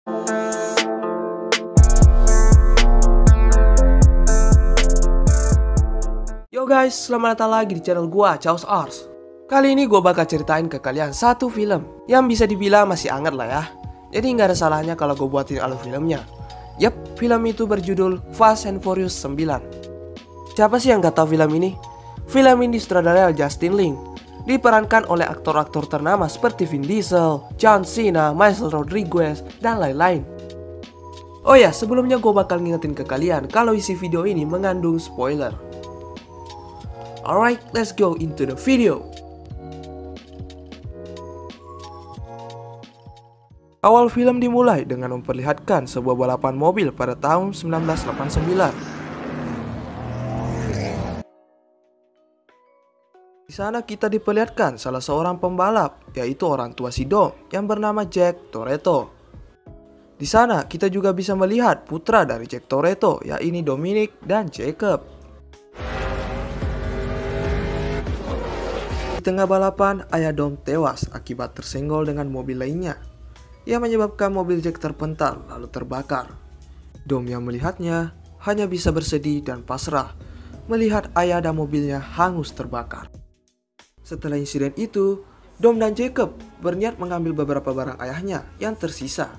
Yo guys, selamat datang lagi di channel gua, Chaos Ars. Kali ini gua bakal ceritain ke kalian satu film yang bisa dibilang masih hangat lah ya. Jadi nggak ada salahnya kalau gue buatin alur filmnya. Yap, film itu berjudul Fast and Furious 9. Siapa sih yang gak tahu film ini? Film ini disutradarai oleh Justin Lin, diperankan oleh aktor-aktor ternama seperti Vin Diesel, John Cena, Michelle Rodriguez, dan lain-lain. Oh ya, sebelumnya gue bakal ngingetin ke kalian kalau isi video ini mengandung spoiler. Alright, let's go into the video. Awal film dimulai dengan memperlihatkan sebuah balapan mobil pada tahun 1989. Di sana kita diperlihatkan salah seorang pembalap, yaitu orang tua si Dom yang bernama Jack Toretto. Di sana kita juga bisa melihat putra dari Jack Toretto, yaitu Dominic dan Jacob. Di tengah balapan, ayah Dom tewas akibat tersenggol dengan mobil lainnya, yang menyebabkan mobil Jack terpental lalu terbakar. Dom yang melihatnya hanya bisa bersedih dan pasrah melihat ayah dan mobilnya hangus terbakar. Setelah insiden itu, Dom dan Jacob berniat mengambil beberapa barang ayahnya yang tersisa.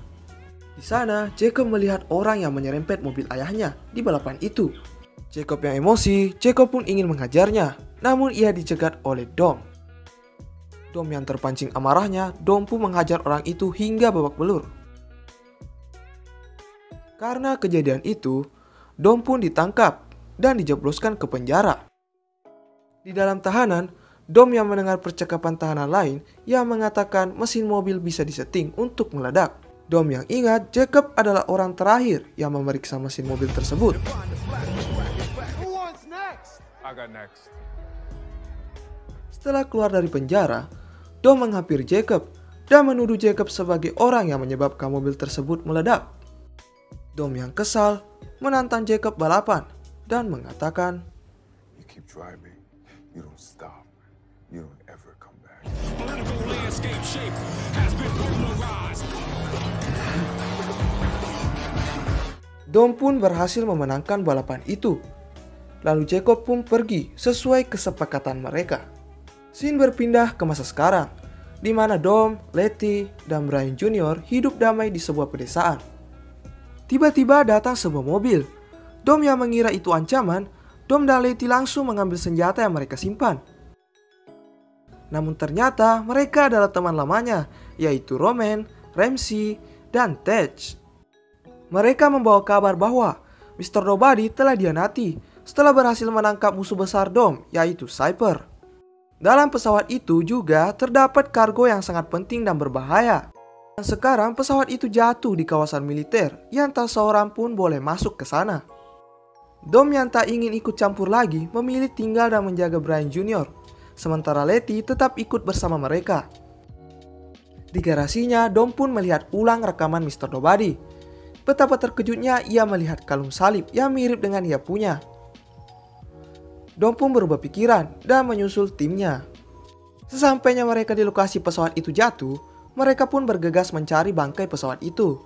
Di sana, Jacob melihat orang yang menyerempet mobil ayahnya di balapan itu. Jacob yang emosi, Jacob pun ingin menghajarnya, namun ia dicegat oleh Dom. Dom yang terpancing amarahnya, Dom pun menghajar orang itu hingga babak belur. Karena kejadian itu, Dom pun ditangkap dan dijebloskan ke penjara. Di dalam tahanan, Dom yang mendengar percakapan tahanan lain yang mengatakan mesin mobil bisa diseting untuk meledak. Dom yang ingat Jacob adalah orang terakhir yang memeriksa mesin mobil tersebut. Setelah keluar dari penjara, Dom menghampiri Jacob dan menuduh Jacob sebagai orang yang menyebabkan mobil tersebut meledak. Dom yang kesal menantang Jacob balapan dan mengatakan, "You keep driving, you don't stop, you don't ever come back." Dom pun berhasil memenangkan balapan itu. Lalu Jacob pun pergi sesuai kesepakatan mereka. Scene berpindah ke masa sekarang, di mana Dom, Letty, dan Brian Jr. hidup damai di sebuah pedesaan. Tiba-tiba datang sebuah mobil. Dom yang mengira itu ancaman, Dom dan Letty langsung mengambil senjata yang mereka simpan. Namun ternyata mereka adalah teman lamanya, yaitu Roman, Ramsey, dan Tej. Mereka membawa kabar bahwa Mr. Nobody telah dihianati setelah berhasil menangkap musuh besar Dom, yaitu Cypher. Dalam pesawat itu juga terdapat kargo yang sangat penting dan berbahaya. Dan sekarang pesawat itu jatuh di kawasan militer yang tak seorang pun boleh masuk ke sana. Dom yang tak ingin ikut campur lagi memilih tinggal dan menjaga Brian Jr. Sementara Letty tetap ikut bersama mereka. Di garasinya, Dom pun melihat ulang rekaman Mr. Nobody. Betapa terkejutnya ia melihat kalung salib yang mirip dengan ia punya. Dom pun berubah pikiran dan menyusul timnya. Sesampainya mereka di lokasi pesawat itu jatuh, mereka pun bergegas mencari bangkai pesawat itu.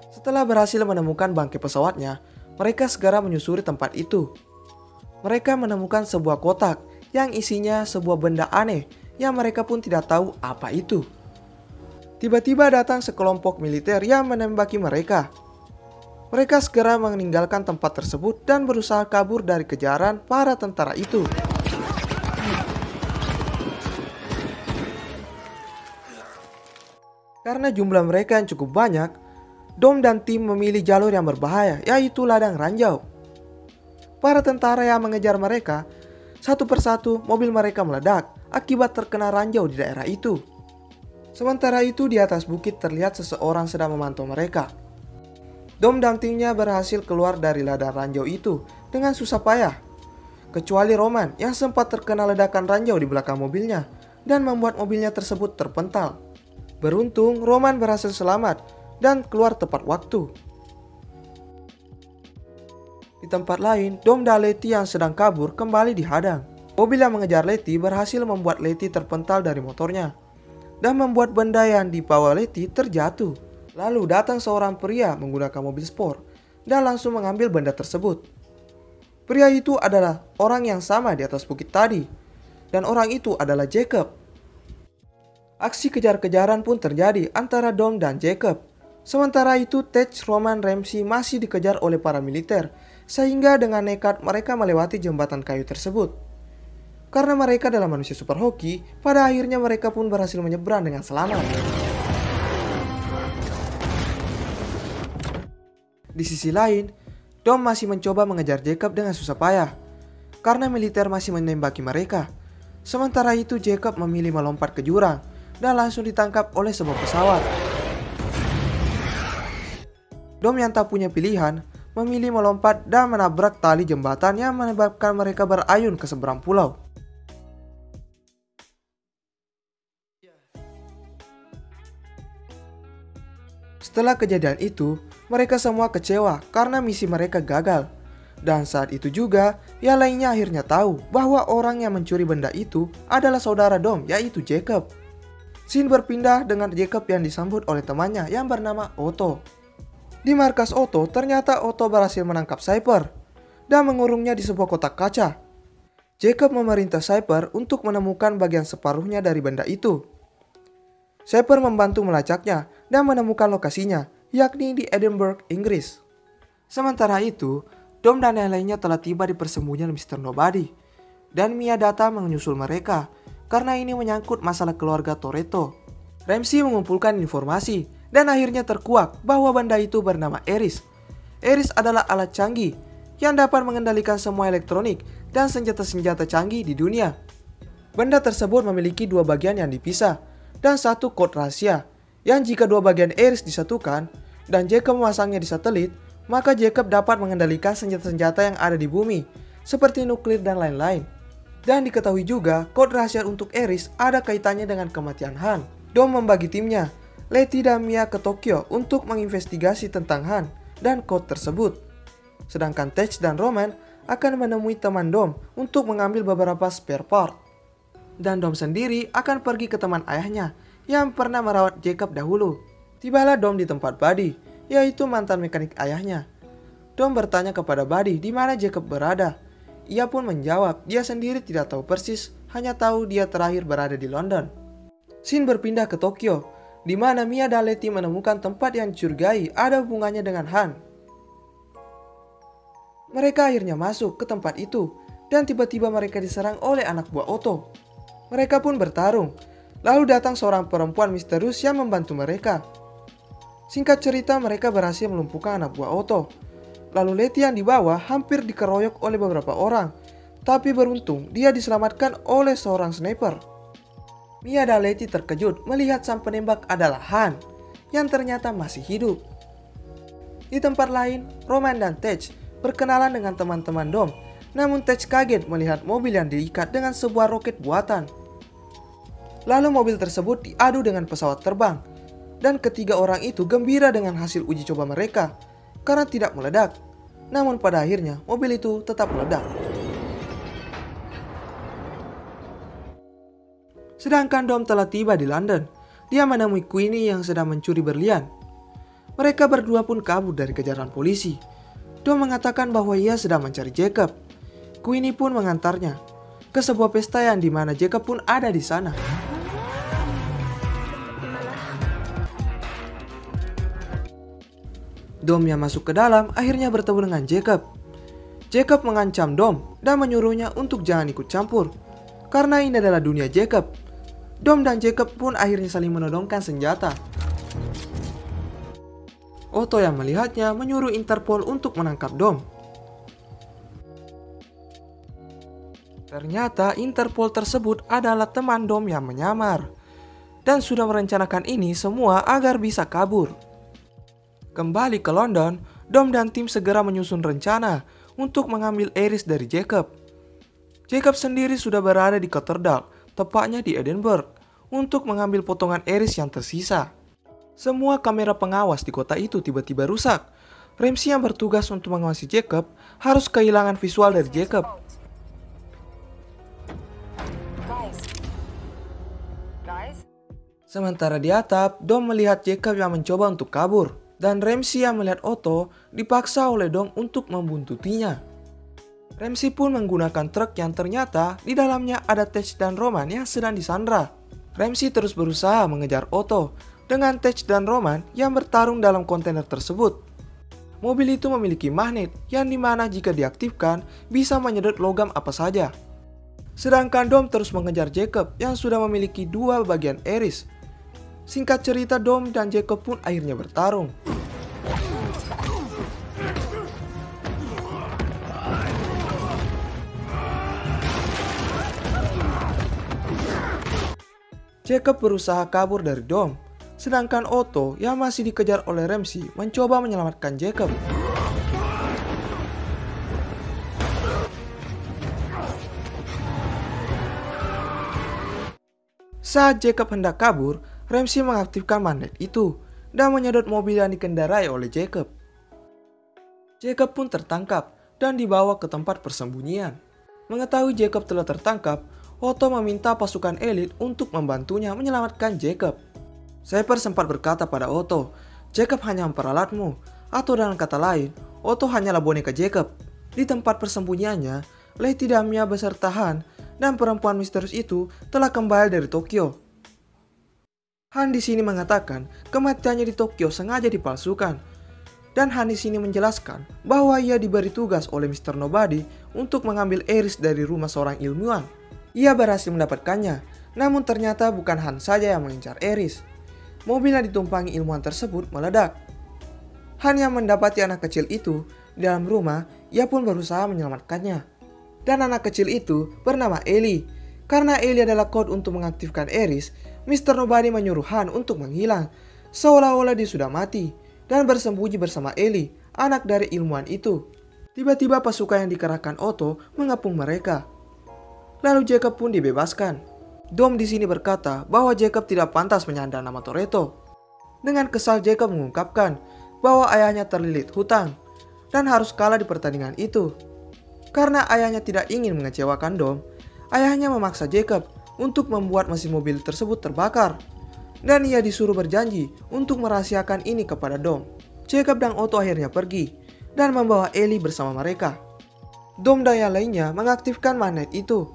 Setelah berhasil menemukan bangkai pesawatnya, mereka segera menyusuri tempat itu. Mereka menemukan sebuah kotak yang isinya sebuah benda aneh yang mereka pun tidak tahu apa itu. Tiba-tiba datang sekelompok militer yang menembaki mereka. Mereka segera meninggalkan tempat tersebut dan berusaha kabur dari kejaran para tentara itu. Karena jumlah mereka yang cukup banyak, Dom dan tim memilih jalur yang berbahaya, yaitu ladang ranjau. Para tentara yang mengejar mereka, satu persatu mobil mereka meledak akibat terkena ranjau di daerah itu. Sementara itu di atas bukit terlihat seseorang sedang memantau mereka. Dom dan timnya berhasil keluar dari ladang ranjau itu dengan susah payah. Kecuali Roman yang sempat terkena ledakan ranjau di belakang mobilnya dan membuat mobilnya tersebut terpental. Beruntung Roman berhasil selamat dan keluar tepat waktu. Di tempat lain, Dom dan Letty yang sedang kabur kembali dihadang. Mobil yang mengejar Letty berhasil membuat Letty terpental dari motornya dan membuat benda yang dibawa Letty terjatuh. Lalu datang seorang pria menggunakan mobil sport dan langsung mengambil benda tersebut. Pria itu adalah orang yang sama di atas bukit tadi, dan orang itu adalah Jacob. Aksi kejar-kejaran pun terjadi antara Dom dan Jacob. Sementara itu, Tej, Roman, Ramsey masih dikejar oleh para militer, sehingga dengan nekat mereka melewati jembatan kayu tersebut. Karena mereka adalah manusia super hoki, pada akhirnya mereka pun berhasil menyeberang dengan selamat. Di sisi lain, Dom masih mencoba mengejar Jacob dengan susah payah, karena militer masih menembaki mereka. Sementara itu, Jacob memilih melompat ke jurang, dan langsung ditangkap oleh sebuah pesawat. Dom yang tak punya pilihan, memilih melompat dan menabrak tali jembatan yang menyebabkan mereka berayun ke seberang pulau. Setelah kejadian itu, mereka semua kecewa karena misi mereka gagal. Dan saat itu juga, yang lainnya akhirnya tahu bahwa orang yang mencuri benda itu adalah saudara Dom, yaitu Jacob. Scene berpindah dengan Jacob yang disambut oleh temannya yang bernama Otto. Di markas Otto, ternyata Otto berhasil menangkap Cypher dan mengurungnya di sebuah kotak kaca. Jacob memerintah Cypher untuk menemukan bagian separuhnya dari benda itu. Cypher membantu melacaknya dan menemukan lokasinya, yakni di Edinburgh, Inggris. Sementara itu, Dom dan yang lainnya telah tiba di persembunyian Mr. Nobody, dan Mia datang menyusul mereka karena ini menyangkut masalah keluarga Toretto. Ramsey mengumpulkan informasi dan akhirnya terkuak bahwa benda itu bernama Eris. Eris adalah alat canggih yang dapat mengendalikan semua elektronik dan senjata-senjata canggih di dunia. Benda tersebut memiliki dua bagian yang dipisah dan satu kode rahasia, yang jika dua bagian Eris disatukan dan Jacob memasangnya di satelit, maka Jacob dapat mengendalikan senjata-senjata yang ada di bumi, seperti nuklir dan lain-lain. Dan diketahui juga, kode rahasia untuk Eris ada kaitannya dengan kematian Han. Dom membagi timnya, Letty dan Mia ke Tokyo untuk menginvestigasi tentang Han dan kode tersebut. Sedangkan Tej dan Roman akan menemui teman Dom untuk mengambil beberapa spare part. Dan Dom sendiri akan pergi ke teman ayahnya yang pernah merawat Jacob dahulu. Tibalah Dom di tempat Buddy, yaitu mantan mekanik ayahnya. Dom bertanya kepada Buddy di mana Jacob berada. Ia pun menjawab dia sendiri tidak tahu persis, hanya tahu dia terakhir berada di London. Scene berpindah ke Tokyo, di mana Mia dan Letty menemukan tempat yang dicurigai ada hubungannya dengan Han. Mereka akhirnya masuk ke tempat itu, dan tiba-tiba mereka diserang oleh anak buah Otto. Mereka pun bertarung, lalu datang seorang perempuan misterius yang membantu mereka. Singkat cerita, mereka berhasil melumpuhkan anak buah Otto. Lalu Letty yang dibawa hampir dikeroyok oleh beberapa orang, tapi beruntung dia diselamatkan oleh seorang sniper. Mia dan Letty terkejut melihat sang penembak adalah Han, yang ternyata masih hidup. Di tempat lain, Roman dan Tej berkenalan dengan teman-teman Dom, namun Tej kaget melihat mobil yang diikat dengan sebuah roket buatan. Lalu mobil tersebut diadu dengan pesawat terbang, dan ketiga orang itu gembira dengan hasil uji coba mereka, karena tidak meledak. Namun pada akhirnya, mobil itu tetap meledak. Sedangkan Dom telah tiba di London. Dia menemui Queenie yang sedang mencuri berlian. Mereka berdua pun kabur dari kejaran polisi. Dom mengatakan bahwa ia sedang mencari Jacob. Queenie pun mengantarnya ke sebuah pesta yang dimana Jacob pun ada di sana. Dom yang masuk ke dalam akhirnya bertemu dengan Jacob. Jacob mengancam Dom dan menyuruhnya untuk jangan ikut campur, karena ini adalah dunia Jacob. Dom dan Jacob pun akhirnya saling menodongkan senjata. Otto yang melihatnya menyuruh Interpol untuk menangkap Dom. Ternyata Interpol tersebut adalah teman Dom yang menyamar, dan sudah merencanakan ini semua agar bisa kabur. Kembali ke London, Dom dan tim segera menyusun rencana untuk mengambil Eris dari Jacob. Jacob sendiri sudah berada di Catterall, tepatnya di Edinburgh, untuk mengambil potongan Eris yang tersisa. Semua kamera pengawas di kota itu tiba-tiba rusak. Ramsey yang bertugas untuk mengawasi Jacob harus kehilangan visual dari Jacob. Sementara di atap, Dom melihat Jacob yang mencoba untuk kabur, dan Ramsey yang melihat Otto dipaksa oleh Dom untuk membuntutinya. Ramsey pun menggunakan truk yang ternyata di dalamnya ada Tej dan Roman yang sedang disandra. Ramsey terus berusaha mengejar Otto dengan Tej dan Roman yang bertarung dalam kontainer tersebut. Mobil itu memiliki magnet yang dimana jika diaktifkan bisa menyedot logam apa saja. Sedangkan Dom terus mengejar Jacob yang sudah memiliki 2 bagian iris. Singkat cerita, Dom dan Jacob pun akhirnya bertarung. Jacob berusaha kabur dari Dom, sedangkan Otto yang masih dikejar oleh Ramsey mencoba menyelamatkan Jacob. Saat Jacob hendak kabur, Ramsey mengaktifkan magnet itu dan menyedot mobil yang dikendarai oleh Jacob. Jacob pun tertangkap dan dibawa ke tempat persembunyian. Mengetahui Jacob telah tertangkap, Otto meminta pasukan elit untuk membantunya menyelamatkan Jacob. Sniper sempat berkata pada Otto, "Jacob hanya memperalatmu," atau dengan kata lain, Otto hanyalah boneka Jacob. Di tempat persembunyiannya, Letty dan Mia beserta Han dan perempuan misterius itu telah kembali dari Tokyo. Han di sini mengatakan kematiannya di Tokyo sengaja dipalsukan. Dan Han di sini menjelaskan bahwa ia diberi tugas oleh Mr. Nobody untuk mengambil iris dari rumah seorang ilmuwan. Ia berhasil mendapatkannya, namun ternyata bukan Han saja yang mengincar iris. Mobil yang ditumpangi ilmuwan tersebut meledak. Han yang mendapati anak kecil itu di dalam rumah, ia pun berusaha menyelamatkannya. Dan anak kecil itu bernama Ellie. Karena Ellie adalah kode untuk mengaktifkan iris, Mr. Nobody menyuruh Han untuk menghilang, seolah-olah dia sudah mati, dan bersembunyi bersama Ellie, anak dari ilmuwan itu. Tiba-tiba pasukan yang dikerahkan Otto mengepung mereka. Lalu Jacob pun dibebaskan. Dom di sini berkata bahwa Jacob tidak pantas menyandang nama Toretto. Dengan kesal, Jacob mengungkapkan bahwa ayahnya terlilit hutang dan harus kalah di pertandingan itu. Karena ayahnya tidak ingin mengecewakan Dom, ayahnya memaksa Jacob untuk membuat mesin mobil tersebut terbakar. Dan ia disuruh berjanji untuk merahasiakan ini kepada Dom. Jacob dan Otto akhirnya pergi dan membawa Ellie bersama mereka. Dom dan yang lainnya mengaktifkan magnet itu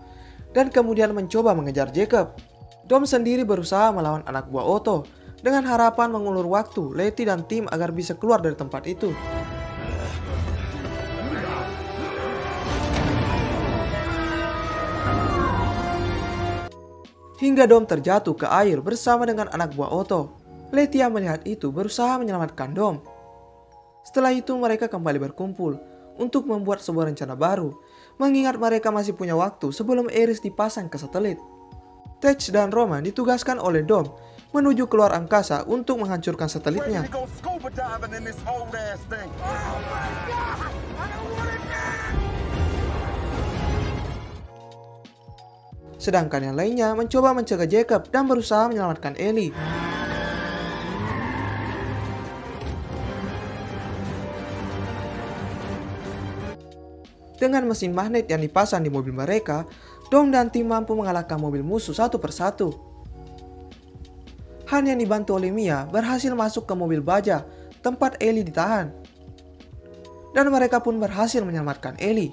dan kemudian mencoba mengejar Jacob. Dom sendiri berusaha melawan anak buah Otto dengan harapan mengulur waktu Letty dan tim agar bisa keluar dari tempat itu. Hingga Dom terjatuh ke air bersama dengan anak buah Otto. Letty yang melihat itu berusaha menyelamatkan Dom. Setelah itu mereka kembali berkumpul untuk membuat sebuah rencana baru, mengingat mereka masih punya waktu sebelum iris dipasang ke satelit. Tej dan Roman ditugaskan oleh Dom menuju keluar angkasa untuk menghancurkan satelitnya. Sedangkan yang lainnya mencoba mencegah Jacob dan berusaha menyelamatkan Ellie. Dengan mesin magnet yang dipasang di mobil mereka, Dom dan tim mampu mengalahkan mobil musuh satu persatu. Han yang dibantu oleh Mia berhasil masuk ke mobil baja tempat Ellie ditahan. Dan mereka pun berhasil menyelamatkan Ellie.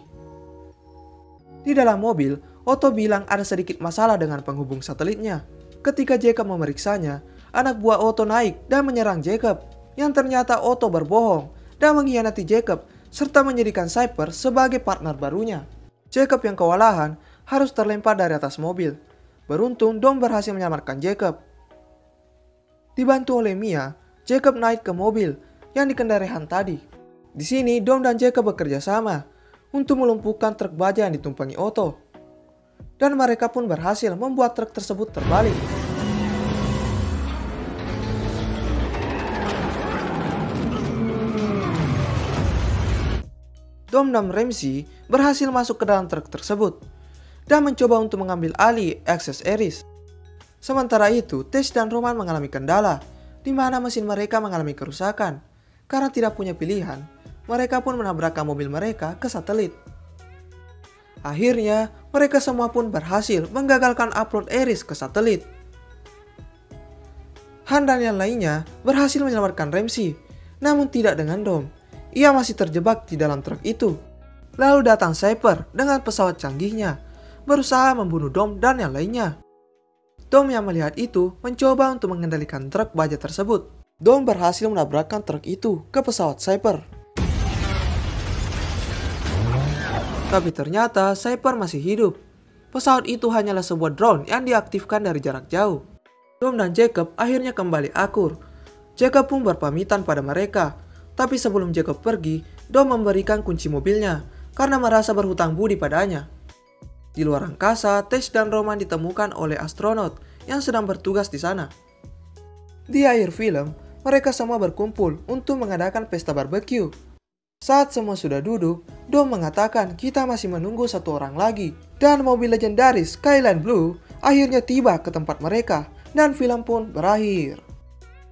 Di dalam mobil, Otto bilang ada sedikit masalah dengan penghubung satelitnya. Ketika Jacob memeriksanya, anak buah Otto naik dan menyerang Jacob. Yang ternyata Otto berbohong dan mengkhianati Jacob serta menjadikan Cypher sebagai partner barunya. Jacob yang kewalahan harus terlempar dari atas mobil. Beruntung Dom berhasil menyelamatkan Jacob. Dibantu oleh Mia, Jacob naik ke mobil yang dikendarai Han tadi. Di sini Dom dan Jacob bekerja sama untuk melumpuhkan truk baja yang ditumpangi Otto. Dan mereka pun berhasil membuat truk tersebut terbalik. Dom dan Ramsey berhasil masuk ke dalam truk tersebut dan mencoba untuk mengambil alih akses iris. Sementara itu, Tej dan Roman mengalami kendala, di mana mesin mereka mengalami kerusakan. Karena tidak punya pilihan, mereka pun menabrakkan mobil mereka ke satelit. Akhirnya, mereka semua pun berhasil menggagalkan upload iris ke satelit. Han dan yang lainnya berhasil menyelamatkan Ramsey, namun tidak dengan Dom. Ia masih terjebak di dalam truk itu. Lalu datang Cypher dengan pesawat canggihnya, berusaha membunuh Dom dan yang lainnya. Dom yang melihat itu mencoba untuk mengendalikan truk baja tersebut. Dom berhasil menabrakkan truk itu ke pesawat Cypher. Tapi ternyata Cypher masih hidup. Pesawat itu hanyalah sebuah drone yang diaktifkan dari jarak jauh. Dom dan Jacob akhirnya kembali akur. Jacob pun berpamitan pada mereka. Tapi sebelum Jacob pergi, Dom memberikan kunci mobilnya karena merasa berhutang budi padanya. Di luar angkasa, Tess dan Roman ditemukan oleh astronot yang sedang bertugas di sana. Di akhir film, mereka semua berkumpul untuk mengadakan pesta barbeque. Saat semua sudah duduk, Dom mengatakan kita masih menunggu satu orang lagi. Dan mobil legendaris Skyline Blue akhirnya tiba ke tempat mereka dan film pun berakhir.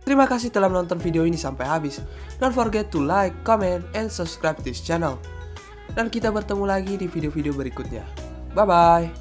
Terima kasih telah menonton video ini sampai habis. Don't forget to like, comment, and subscribe this channel. Dan kita bertemu lagi di video-video berikutnya. Bye-bye.